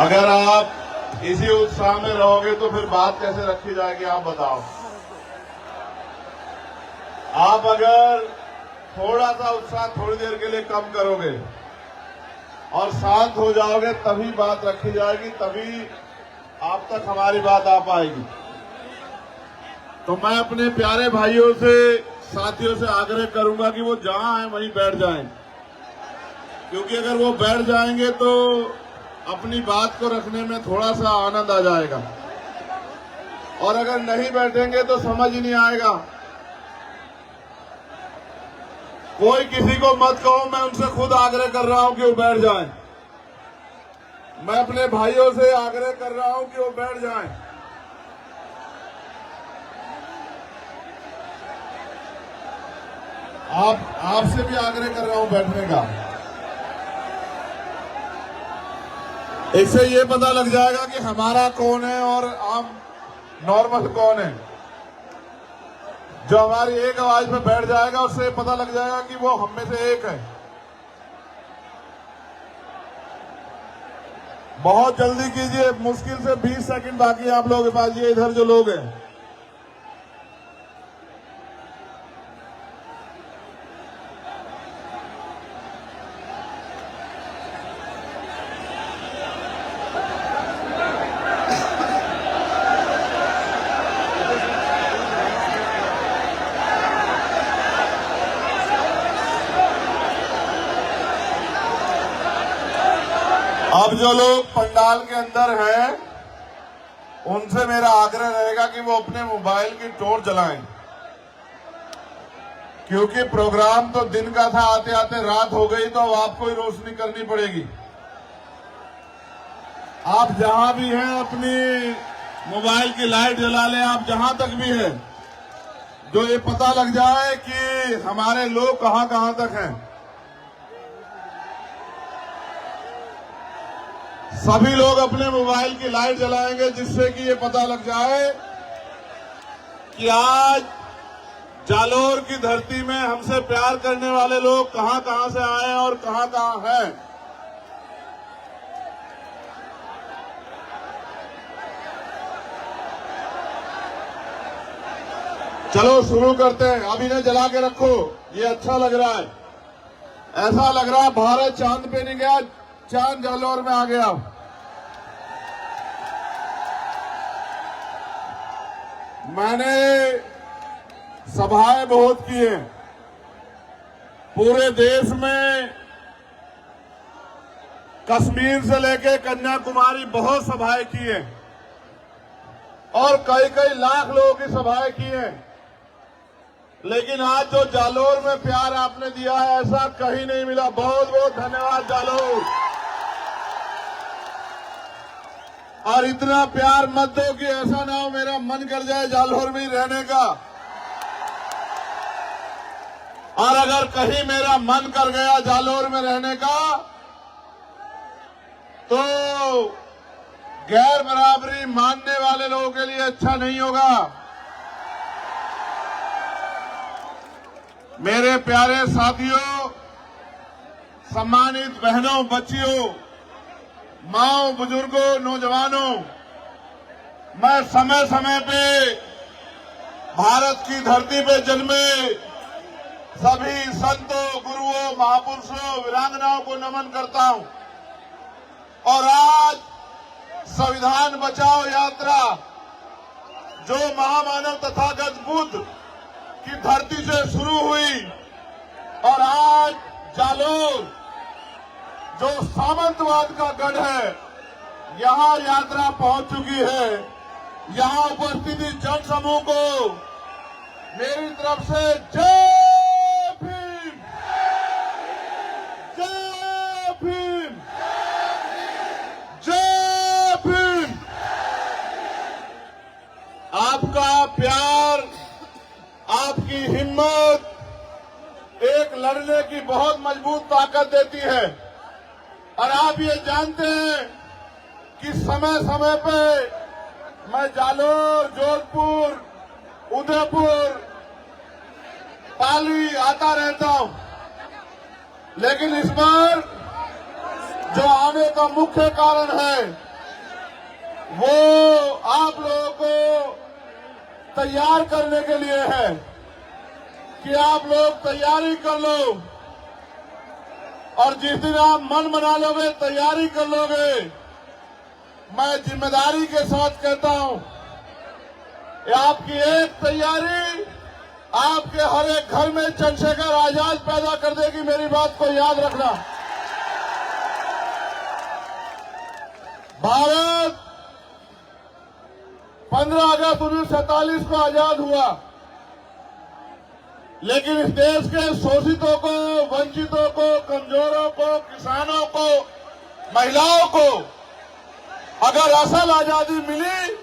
अगर आप इसी उत्साह में रहोगे तो फिर बात कैसे रखी जाएगी, आप बताओ। आप अगर थोड़ा सा उत्साह थोड़ी देर के लिए कम करोगे और शांत हो जाओगे तभी बात रखी जाएगी, तभी आप तक हमारी बात आ पाएगी। तो मैं अपने प्यारे भाइयों से, साथियों से आग्रह करूंगा कि वो जहां हैं वहीं बैठ जाएं, क्योंकि अगर वो बैठ जाएंगे तो अपनी बात को रखने में थोड़ा सा आनंद आ जाएगा, और अगर नहीं बैठेंगे तो समझ ही नहीं आएगा। कोई किसी को मत कहो, मैं उनसे खुद आग्रह कर रहा हूं कि वो बैठ जाएं। मैं अपने भाइयों से आग्रह कर रहा हूं कि वो बैठ जाएं। आपसे भी आग्रह कर रहा हूं बैठने का। इससे ये पता लग जाएगा कि हमारा कौन है और आम नॉर्मल कौन है। जो हमारी एक आवाज में बैठ जाएगा उससे पता लग जाएगा कि वो हम में से एक है। बहुत जल्दी कीजिए, मुश्किल से 20 सेकंड बाकी है आप लोगों के पास। ये इधर जो लोग हैं, अब जो लोग पंडाल के अंदर हैं उनसे मेरा आग्रह रहेगा कि वो अपने मोबाइल की टॉर्च जलाएं, क्योंकि प्रोग्राम तो दिन का था, आते आते रात हो गई, तो अब आपको ही रोशनी करनी पड़ेगी। आप जहां भी हैं अपनी मोबाइल की लाइट जला लें, आप जहां तक भी हैं, जो ये पता लग जाए कि हमारे लोग कहां कहां तक हैं। सभी लोग अपने मोबाइल की लाइट जलाएंगे, जिससे कि ये पता लग जाए कि आज जालोर की धरती में हमसे प्यार करने वाले लोग कहां कहां से आए हैं और कहां कहां हैं। चलो शुरू करते हैं। अभी इन्हें जला के रखो, ये अच्छा लग रहा है। ऐसा लग रहा है भारत चांद पे नहीं गया, चांद जालोर में आ गया। मैंने सभाएं बहुत की हैं पूरे देश में, कश्मीर से लेकर कन्याकुमारी बहुत सभाएं की हैं और कई कई लाख लोगों की सभाएं की हैं। लेकिन आज जो जालोर में प्यार आपने दिया है, ऐसा कहीं नहीं मिला। बहुत बहुत धन्यवाद जालोर। और इतना प्यार मत दो कि ऐसा ना हो मेरा मन कर जाए जालोर में ही रहने का। और अगर कहीं मेरा मन कर गया जालोर में रहने का, तो गैर बराबरी मानने वाले लोगों के लिए अच्छा नहीं होगा। मेरे प्यारे साथियों, सम्मानित बहनों, बच्चियों, माओ, बुजुर्गों, नौजवानों, मैं समय समय पे भारत की धरती पे जन्मे सभी संतों, गुरुओं, महापुरुषों, वीरांगनाओं को नमन करता हूं। और आज संविधान बचाओ यात्रा जो महामानव तथागत बुद्ध की धरती से शुरू हुई और आज जालोर जो सामंतवाद का गढ़ है, यहां यात्रा पहुंच चुकी है। यहां उपस्थित जन समूह को मेरी तरफ से जय भीम, जय भीम, जय भीम। आपका प्यार, आपकी हिम्मत एक लड़ने की बहुत मजबूत ताकत देती है। और आप ये जानते हैं कि समय समय पे मैं जालोर, जोधपुर, उदयपुर, पाली आता रहता हूं, लेकिन इस बार जो आने का मुख्य कारण है वो आप लोगों को तैयार करने के लिए है कि आप लोग तैयारी कर लो, और जिस दिन आप मन बना लोगे, तैयारी कर लोगे, मैं जिम्मेदारी के साथ कहता हूं, ये आपकी एक तैयारी आपके हर एक घर में चंद्रशेखर आजाद पैदा कर देगी। मेरी बात को याद रखना। भारत 15 अगस्त 1947 को आजाद हुआ, लेकिन इस देश के शोषितों को, वंचितों को, कमजोरों को, किसानों को, महिलाओं को अगर असल आजादी मिली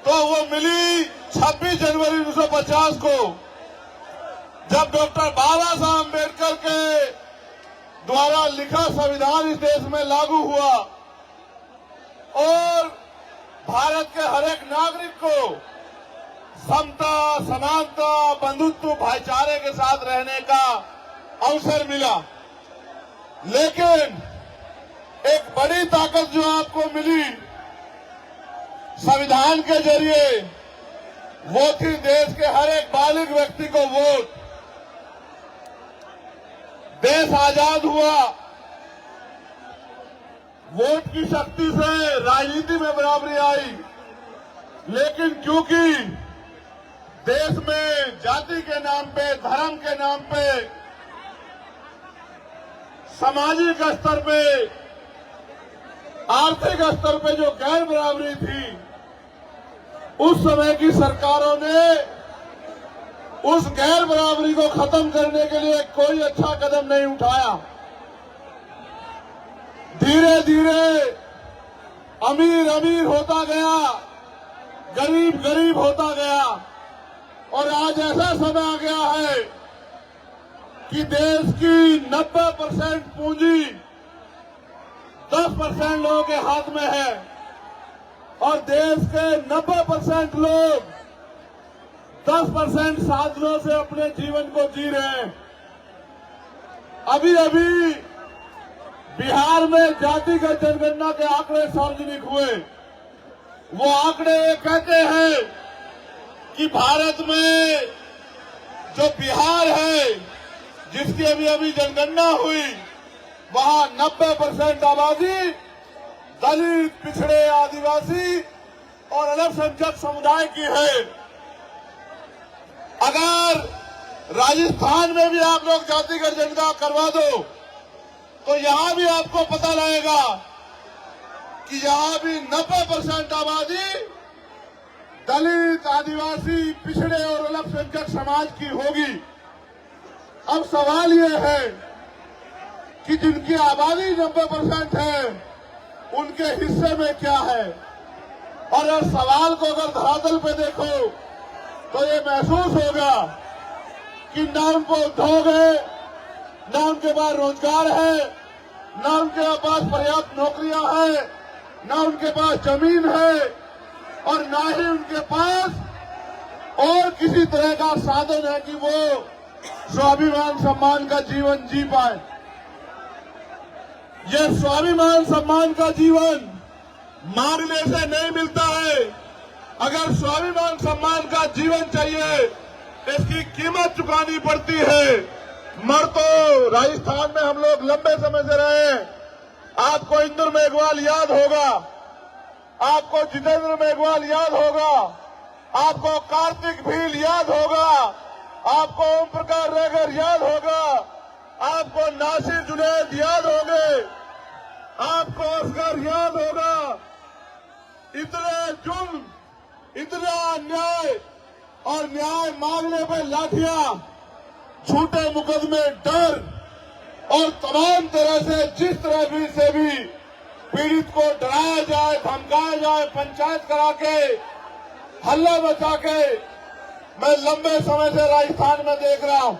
तो वो मिली 26 जनवरी 1950 को, जब डॉक्टर बाबा साहब अम्बेडकर के द्वारा लिखा संविधान इस देश में लागू हुआ और भारत के हर एक नागरिक को समता, समानता, बंधुत्व, भाईचारे के साथ रहने का अवसर मिला। लेकिन एक बड़ी ताकत जो आपको मिली संविधान के जरिए, वो थी देश के हर एक बालिग व्यक्ति को वोट। देश आजाद हुआ, वोट की शक्ति से राजनीति में बराबरी आई, लेकिन क्योंकि देश में जाति के नाम पे, धर्म के नाम पे, सामाजिक स्तर पे, आर्थिक स्तर पे जो गैर बराबरी थी, उस समय की सरकारों ने उस गैर बराबरी को खत्म करने के लिए कोई अच्छा कदम नहीं उठाया। धीरे धीरे अमीर अमीर होता गया, गरीब गरीब होता गया, और आज ऐसा समय आ गया है कि देश की 90% पूंजी 10% लोगों के हाथ में है, और देश के 90% लोग 10% साधनों से अपने जीवन को जी रहे हैं। अभी अभी बिहार में जातिगत जनगणना के आंकड़े सार्वजनिक हुए। वो आंकड़े कहते हैं कि भारत में जो बिहार है, जिसकी अभी अभी जनगणना हुई, वहां 90% आबादी दलित, पिछड़े, आदिवासी और अल्पसंख्यक समुदाय की है। अगर राजस्थान में भी आप लोग जातिगत जनगणना करवा दो तो यहां भी आपको पता लगेगा कि यहां भी 90% आबादी दलित, आदिवासी, पिछड़े और अल्पसंख्यक समाज की होगी। अब सवाल ये है कि जिनकी आबादी 90% है, उनके हिस्से में क्या है। और इस सवाल को अगर धरातल पे देखो तो ये महसूस होगा कि न उनको उद्योग है, न उनके पास रोजगार है, न उनके पास पर्याप्त नौकरियां हैं, न उनके पास जमीन है, और न ही उनके पास और किसी तरह का साधन है कि वो स्वाभिमान सम्मान का जीवन जी पाए। ये स्वाभिमान सम्मान का जीवन मांगने से नहीं मिलता है। अगर स्वाभिमान सम्मान का जीवन चाहिए, इसकी कीमत चुकानी पड़ती है। मर तो राजस्थान में हम लोग लंबे समय से रहे। आपको इंदु मेघवाल याद होगा, आपको जितेंद्र मेघवाल याद होगा, आपको कार्तिक भील याद होगा, आपको ओम प्रकाश रेगर याद होगा, आपको नासिर जुनैद याद होंगे, आपको असगर याद होगा। इतने जुल्म, इतना अन्याय और न्याय मांगने पर लाठियां, झूठे मुकदमे, डर और तमाम तरह से जिस तरह भी से भी पीड़ित को डराया जाए, धमकाया जाए, पंचायत करा के, हल्ला मचा के, मैं लंबे समय से राजस्थान में देख रहा हूं।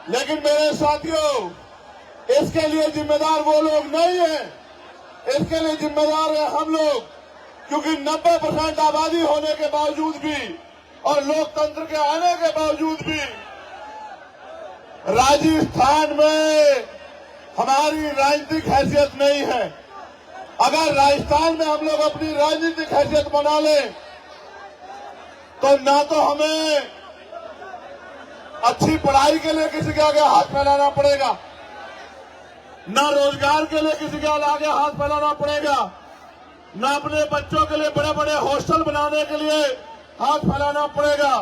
लेकिन मेरे साथियों, इसके लिए जिम्मेदार वो लोग नहीं है, इसके लिए जिम्मेदार है हम लोग, क्योंकि 90% आबादी होने के बावजूद भी और लोकतंत्र के आने के बावजूद भी राजस्थान में हमारी राजनीतिक हैसियत नहीं है। अगर राजस्थान में हम लोग अपनी राजनीतिक हैसियत बना लें तो ना तो हमें अच्छी पढ़ाई के लिए किसी के आगे हाथ फैलाना पड़ेगा, ना रोजगार के लिए किसी के आगे हाथ फैलाना पड़ेगा, ना अपने बच्चों के लिए बड़े बड़े हॉस्टल बनाने के लिए हाथ फैलाना पड़ेगा,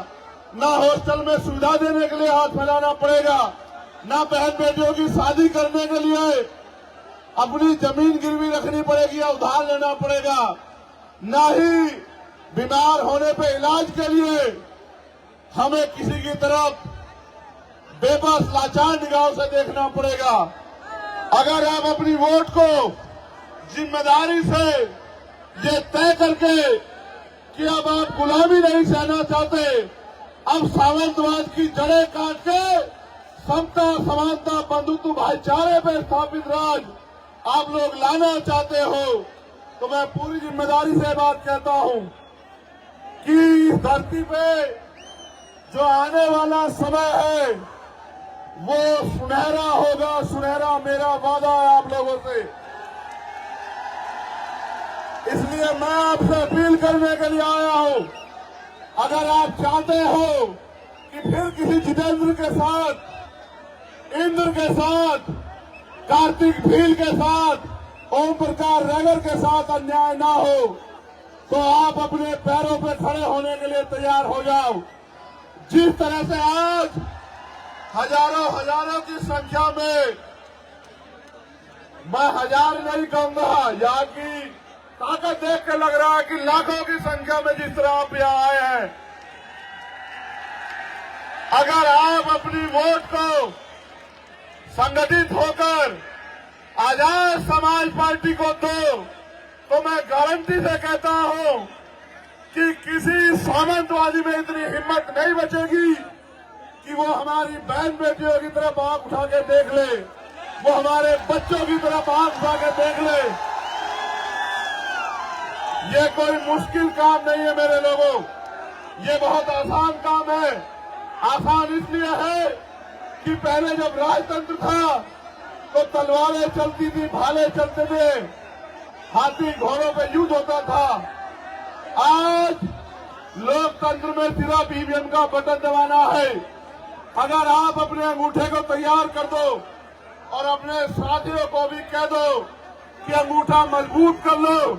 ना हॉस्टल में सुविधा देने के लिए हाथ फैलाना पड़ेगा, ना बहन बेटियों की शादी करने के लिए अपनी जमीन गिरवी रखनी पड़ेगी या उधार लेना पड़ेगा, ना ही बीमार होने पे इलाज के लिए हमें किसी की तरफ बेबस लाचार निगाहों से देखना पड़ेगा। अगर आप अपनी वोट को जिम्मेदारी से ये तय करके कि अब आप गुलामी नहीं सहना चाहते, अब सामंतवाद की जड़ें काट के समता समानता बंधुत्व भाईचारे पर स्थापित राज आप लोग लाना चाहते हो, तो मैं पूरी जिम्मेदारी से बात कहता हूं कि इस धरती पे जो आने वाला समय है वो सुनहरा होगा, सुनहरा मेरा वादा है आप लोगों से। इसलिए मैं आपसे अपील करने के लिए आया हूं, अगर आप चाहते हो कि फिर किसी जितेंद्र के साथ, इंद्र के साथ, कार्तिक भील के साथ, ओम प्रकाश रैगर के साथ अन्याय ना हो, तो आप अपने पैरों पे खड़े होने के लिए तैयार हो जाओ। जिस तरह से आज हजारों की संख्या में, मैं हजार नहीं कहूंगा, यहाँ की ताकत देख के लग रहा है कि लाखों की संख्या में जिस तरह आप यहाँ आए हैं, अगर आप अपनी वोट को संगठित होकर आजाद समाज पार्टी को दो, तो मैं गारंटी से कहता हूं कि किसी सामंतवादी में इतनी हिम्मत नहीं बचेगी कि वो हमारी बहन बेटियों की तरफ आंख उठा के देख ले, वो हमारे बच्चों की तरफ आंख उठा के देख ले। ये कोई मुश्किल काम नहीं है मेरे लोगों, ये बहुत आसान काम है। आसान इसलिए है कि पहले जब राजतंत्र था तो तलवारें चलती थी, भाले चलते थे, हाथी घोड़ों पे युद्ध होता था। आज लोकतंत्र में सिर्फ ईवीएम का बटन दबाना है। अगर आप अपने अंगूठे को तैयार कर दो और अपने साथियों को भी कह दो कि अंगूठा मजबूत कर लो।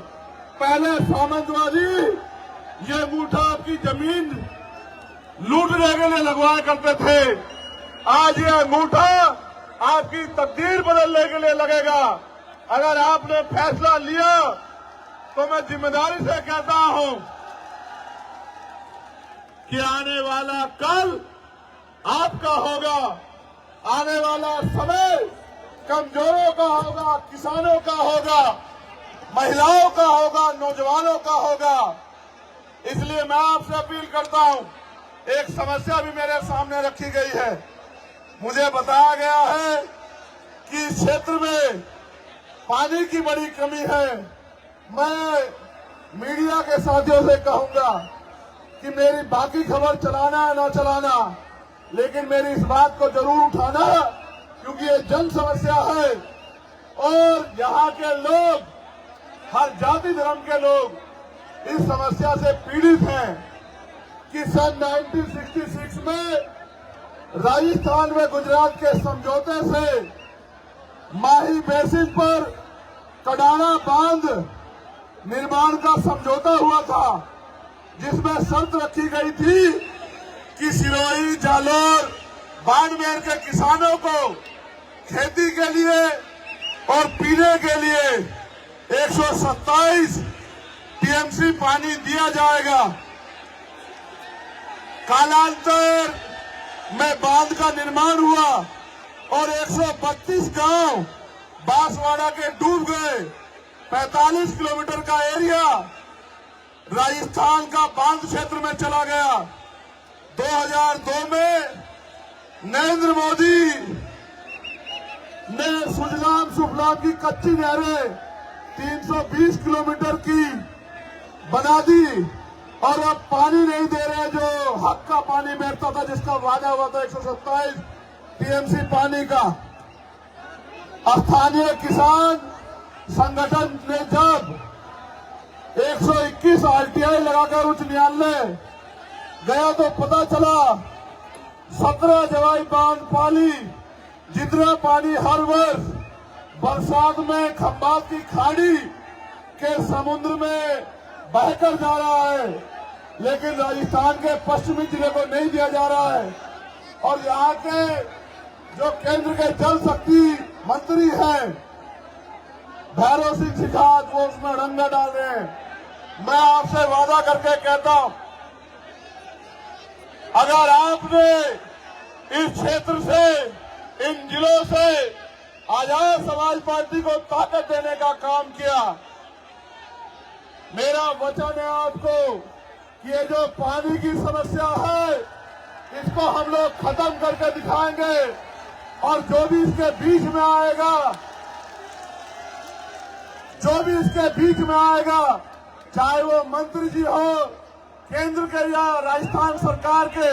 पहले सामंतवादी ये अंगूठा आपकी जमीन लूटने के लिए लगवाया करते थे, आज ये अंगूठा आपकी तकदीर बदलने के लिए लगेगा। अगर आपने फैसला लिया तो मैं जिम्मेदारी से कहता हूं कि आने वाला कल आपका होगा, आने वाला समय कमजोरों का होगा, किसानों का होगा, महिलाओं का होगा, नौजवानों का होगा। इसलिए मैं आपसे अपील करता हूं, एक समस्या भी मेरे सामने रखी गई है। मुझे बताया गया है कि इस क्षेत्र में पानी की बड़ी कमी है। मैं मीडिया के साथियों से कहूंगा कि मेरी बाकी खबर चलाना है ना चलाना, लेकिन मेरी इस बात को जरूर उठाना, क्योंकि ये जन समस्या है और यहाँ के लोग, हर जाति धर्म के लोग इस समस्या से पीड़ित हैं कि सन 1966 में राजस्थान में गुजरात के समझौते से माही बेसिन पर कडाना बांध निर्माण का समझौता हुआ था, जिसमें शर्त रखी गई थी कि सिरोही, जालोर, बाड़मेर के किसानों को खेती के लिए और पीने के लिए 127 टीएमसी पानी दिया जाएगा। कालांतर में बांध का निर्माण हुआ और 132 गांव बांसवाड़ा के डूब गए। 45 किलोमीटर का एरिया राजस्थान का बांध क्षेत्र में चला गया। 2002 में नरेंद्र मोदी ने सुजलाम सुफलाम की कच्ची नहरें 320 किलोमीटर की बना दी और अब पानी नहीं दे रहे, जो हक का पानी बैठता था, जिसका वादा हुआ था 127 टीएमसी पानी का। स्थानीय किसान संगठन ने जब 121 आरटीआई लगाकर उच्च न्यायालय गया तो पता चला 17 जवाई बांध पाली जितना पानी हर वर्ष बरसात में खंभात की खाड़ी के समुद्र में बहकर जा रहा है, लेकिन राजस्थान के पश्चिमी जिले को नहीं दिया जा रहा है। और यहाँ के जो केंद्र के जल शक्ति मंत्री हैं भैरव सिंह शिखावत, वो उसमें रंगा डाल रहे हैं। मैं आपसे वादा करके कहता हूं, अगर आपने इस क्षेत्र से, इन जिलों से आजाद समाज पार्टी को ताकत देने का काम किया, मेरा वचन है आपको कि ये जो पानी की समस्या है इसको हम लोग खत्म करके दिखाएंगे। और जो भी इसके बीच में आएगा, चाहे वो मंत्री जी हो केंद्र के या राजस्थान सरकार के,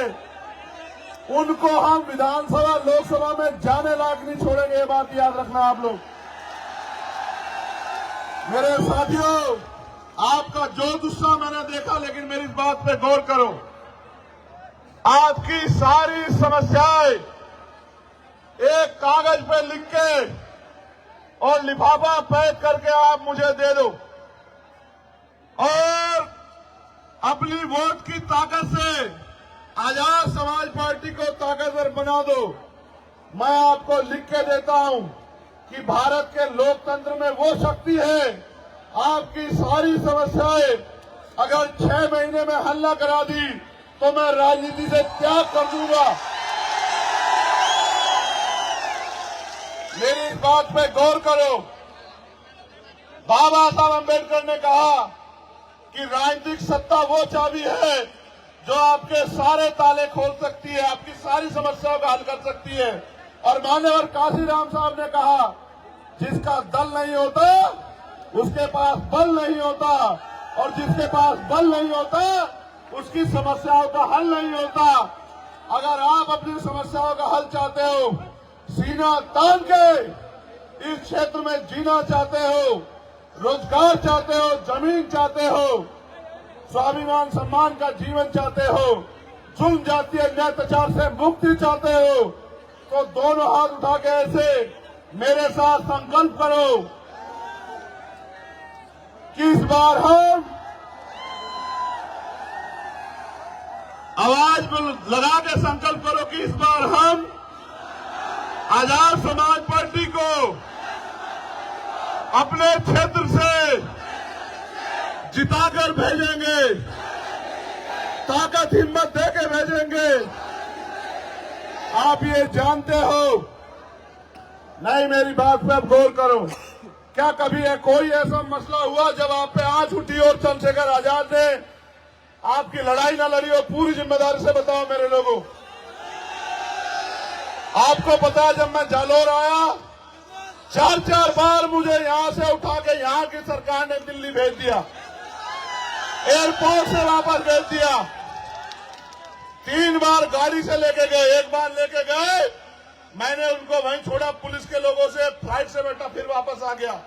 उनको हम विधानसभा लोकसभा में जाने लायक नहीं छोड़ेंगे। ये बात याद रखना आप लोग। मेरे साथियों, आपका जो गुस्सा मैंने देखा, लेकिन मेरी इस बात पे गौर करो। आपकी सारी समस्याएं एक कागज पे लिख के और लिफाफा पैक करके आप मुझे दे दो और अपनी वोट की ताकत से आजाद समाज पार्टी को ताकतवर बना दो। मैं आपको लिख के देता हूं कि भारत के लोकतंत्र में वो शक्ति है, आपकी सारी समस्याएं अगर 6 महीने में हल न करा दी तो मैं राजनीति से त्याग कर दूंगा। मेरी इस बात पे गौर करो। बाबा साहब अम्बेडकर ने कहा कि राजनीतिक सत्ता वो चाबी है जो आपके सारे ताले खोल सकती है, आपकी सारी समस्याओं का हल कर सकती है। और मान्यवर काशीराम साहब ने कहा, जिसका दल नहीं होता उसके पास बल नहीं होता, और जिसके पास बल नहीं होता उसकी समस्याओं का हल नहीं होता। अगर आप अपनी समस्याओं का हल चाहते हो, सीना तान के इस क्षेत्र में जीना चाहते हो, रोजगार चाहते हो, जमीन चाहते हो, स्वाभिमान सम्मान का जीवन चाहते हो, जुल्म जातीय अत्याचार से मुक्ति चाहते हो, तो दोनों हाथ उठा के ऐसे मेरे साथ संकल्प करो कि इस बार हम आवाज लगा के संकल्प करो कि इस बार हम आजाद समाज पार्टी को अपने क्षेत्र से जिताकर भेजेंगे, ताकत हिम्मत देके भेजेंगे। आप ये जानते हो, नहीं मेरी बात पे अब गौर करो। क्या कभी कोई ऐसा मसला हुआ जब आप पे आंच उठी और चंद्रशेखर आजाद ने आपकी लड़ाई ना लड़ी हो? पूरी जिम्मेदारी से बताओ मेरे लोगों। आपको पता है जब मैं जालोर आया, 4 बार मुझे यहां से उठा के यहां की सरकार ने दिल्ली भेज दिया, एयरपोर्ट से वापस भेज दिया। 3 बार गाड़ी से लेके गए, 1 बार लेके गए, मैंने उनको वहीं छोड़ा पुलिस के लोगों से, फ्लाइट से बैठा, फिर वापस आ गया।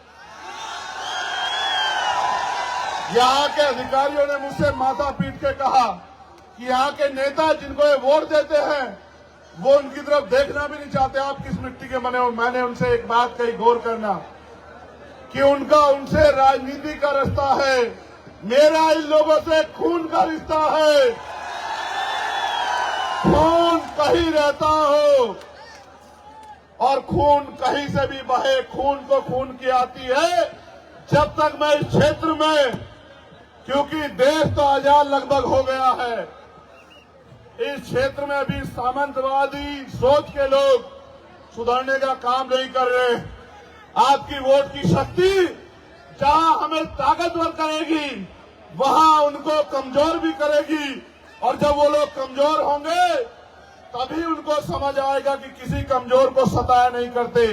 यहाँ के अधिकारियों ने मुझसे माथा पीट के कहा कि यहाँ के नेता जिनको ये वोट देते हैं वो उनकी तरफ देखना भी नहीं चाहते, आप किस मिट्टी के बने हो। मैंने उनसे एक बात कही, गौर करना, कि उनका उनसे राजनीति का रिश्ता है, मेरा इन लोगों से खून का रिश्ता है। खून कहीं रहता हो और खून कहीं से भी बहे, खून को खून की आती है। जब तक मैं इस क्षेत्र में, क्योंकि देश तो आजाद लगभग हो गया है, इस क्षेत्र में अभी सामंतवादी सोच के लोग सुधारने का काम नहीं कर रहे। आपकी वोट की शक्ति जहां हमें ताकतवर करेगी वहां उनको कमजोर भी करेगी, और जब वो लोग कमजोर होंगे तभी उनको समझ आएगा कि किसी कमजोर को सताया नहीं करते।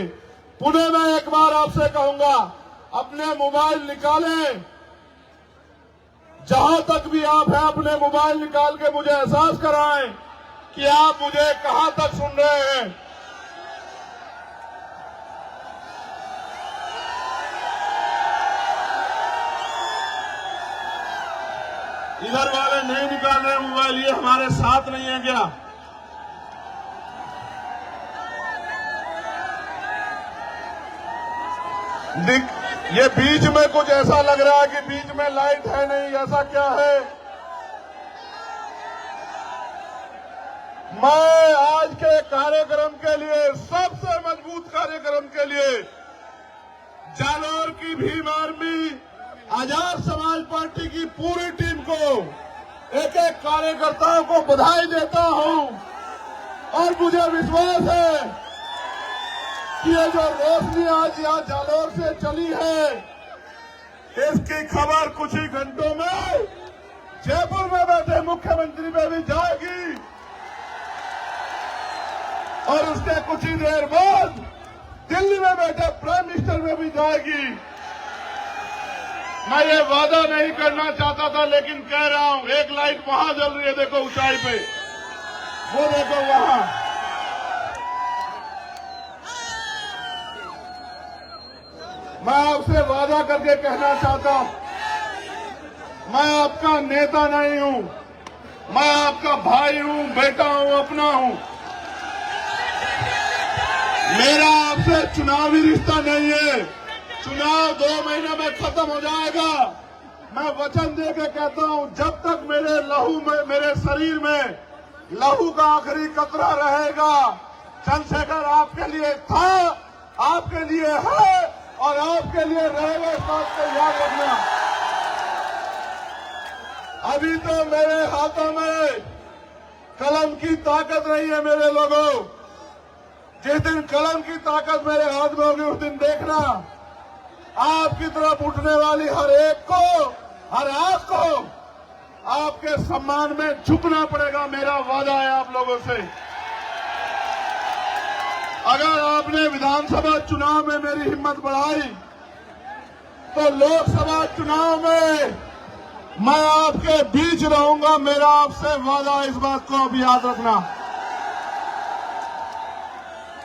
पुणे में एक बार आपसे कहूंगा, अपने मोबाइल निकालें, जहां तक भी आप हैं अपने मोबाइल निकाल के मुझे एहसास कराएं कि आप मुझे कहां तक सुन रहे हैं। इधर वाले नहीं निकाल रहे मोबाइल, ये हमारे साथ नहीं है क्या? ये बीच में कुछ ऐसा लग रहा है कि बीच में लाइट है नहीं, ऐसा क्या है? मैं आज के कार्यक्रम के लिए, सबसे मजबूत कार्यक्रम के लिए जालौर की भीम आर्मी, आजाद समाज पार्टी की पूरी टीम को, एक एक कार्यकर्ताओं को बधाई देता हूं। और मुझे विश्वास है कि ये जो रोशनी आज यहाँ जालौर से चली है, इसकी खबर कुछ ही घंटों में जयपुर में बैठे मुख्यमंत्री में भी जाएगी और उसके कुछ ही देर बाद दिल्ली में बैठे प्राइम मिनिस्टर में भी जाएगी। मैं ये वादा नहीं करना चाहता था, लेकिन कह रहा हूं, एक लाइट वहां जल रही है, देखो ऊंचाई पे, वो देखो वहां। मैं आपसे वादा करके कहना चाहता हूं, मैं आपका नेता नहीं हूं, मैं आपका भाई हूं, बेटा हूं, अपना हूं। मेरा आपसे चुनावी रिश्ता नहीं है। चुनाव 2 महीने में खत्म हो जाएगा। मैं वचन दे के कहता हूं, जब तक मेरे लहू में, मेरे शरीर में लहू का आखिरी कतरा रहेगा, चंद्रशेखर आपके लिए था, आपके लिए है और आपके लिए रहेगा, इस बात को याद रखना। अभी तो मेरे हाथों में कलम की ताकत नहीं है मेरे लोगों। जिस दिन कलम की ताकत मेरे हाथ में होगी, उस दिन देखना आपकी तरफ उठने वाली हर एक को, हर आंख को आपके सम्मान में झुकना पड़ेगा। मेरा वादा है आप लोगों से। अगर आपने विधानसभा चुनाव में मेरी हिम्मत बढ़ाई, तो लोकसभा चुनाव में मैं आपके बीच रहूंगा। मेरा आपसे वादा है, इस बात को अब याद रखना।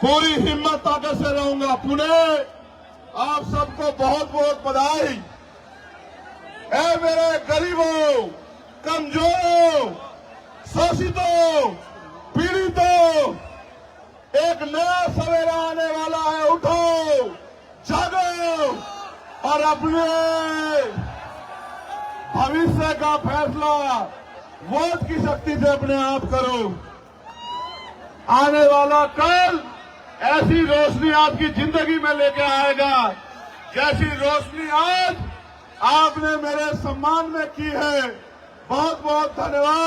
पूरी हिम्मत ताकत से रहूंगा। पुणे, आप सबको बहुत बहुत बधाई। ऐ मेरे गरीबों, कमजोरों, शोषितों, पीड़ितों, एक नया सवेरा आने वाला है। उठो, जागो और अपने भविष्य का फैसला वोट की शक्ति से अपने आप करो। आने वाला कल ऐसी रोशनी आपकी जिंदगी में लेके आएगा, जैसी रोशनी आज आपने मेरे सम्मान में की है। बहुत बहुत धन्यवाद।